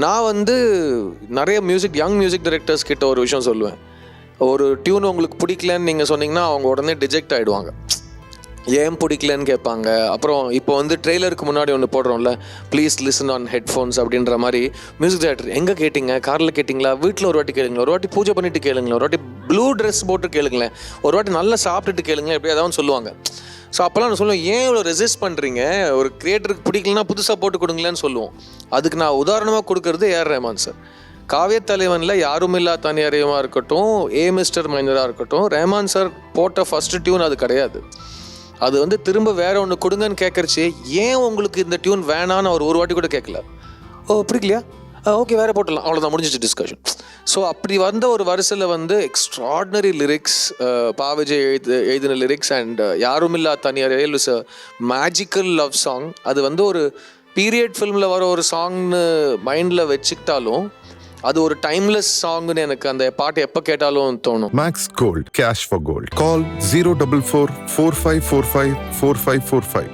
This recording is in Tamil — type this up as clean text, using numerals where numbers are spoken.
நான் வந்து நிறைய யங் மியூசிக் டைரக்டர்ஸ் கிட்ட ஒரு விஷயம் சொல்லுவேன். ஒரு டியூன் உங்களுக்கு பிடிக்கலன்னு நீங்கள் சொன்னீங்கன்னா அவங்க உடனே டிஜெக்ட் ஆகிடுவாங்க. ஏன் பிடிக்கலன்னு கேட்பாங்க. அப்புறம் இப்போ வந்து ட்ரெய்லருக்கு முன்னாடி ஒன்று போடுறோம்ல, ப்ளீஸ் லிசன் ஆன் ஹெட்ஃபோன்ஸ் அப்படின்ற மாதிரி. மியூசிக் டைரக்டர் எங்கே கேட்டிங்க? காரில் கேட்டிங்களா? வீட்டில் ஒரு வாட்டி கேளுங்களேன், ஒரு வாட்டி பூஜை பண்ணிட்டு கேளுங்களேன், ஒரு வாட்டி ப்ளூ ட்ரெஸ் போட்டு கேளுங்களேன், ஒரு வாட்டி நல்லா சாப்பிட்டுட்டு கேளுங்களேன், எப்படி ஏதாவது சொல்லுவாங்க. ஸோ அப்போல்லாம் நான் சொல்லுவேன், ஏன் இவ்வளோ ரெசிஸ்ட் பண்ணுறீங்க? ஒரு கிரியேட்டருக்கு பிடிக்கலன்னா புதுசாக போட்டு கொடுங்களேன்னு சொல்லுவோம். அதுக்கு நான் உதாரணமாக கொடுக்கறது ஏஆர் ரஹ்மான் சார். காவியத்தலைவனில் யாருமில்லா தனியறையமாக இருக்கட்டும், ஏ மிஸ்டர் மைனராக இருக்கட்டும், ரஹ்மான் சார் போட்ட ஃபஸ்ட்டு டியூன் அது கிடையாது. அது வந்து திரும்ப வேற ஒன்று கொடுங்கன்னு கேட்குறச்சு, ஏன் உங்களுக்கு இந்த டியூன் வேணான்னு அவர் ஒரு வாட்டி கூட கேட்கல. ஓ பிடிக்கலையா, ஓகே வேறு போட்டலாம், அவ்வளோதான், முடிஞ்சிச்சு டிஸ்கஷன். ஸோ அப்படி வந்த ஒரு வரிசையில் வந்து எக்ஸ்ட்ராடினரி லிரிக்ஸ், பாவிஜய் எழுதின லிரிக்ஸ் அண்ட் யாருமில்லா தனியறையில் is a magical love song. அது வந்து ஒரு பீரியட் ஃபில்மில் வர ஒரு சாங்னு மைண்டில் வச்சுக்கிட்டாலும் அது ஒரு டைம்லெஸ் சாங்னு எனக்கு அந்த பாட்டு எப்போ கேட்டாலும் தோணும். Max gold, cash for gold. Call 044 4545 4545.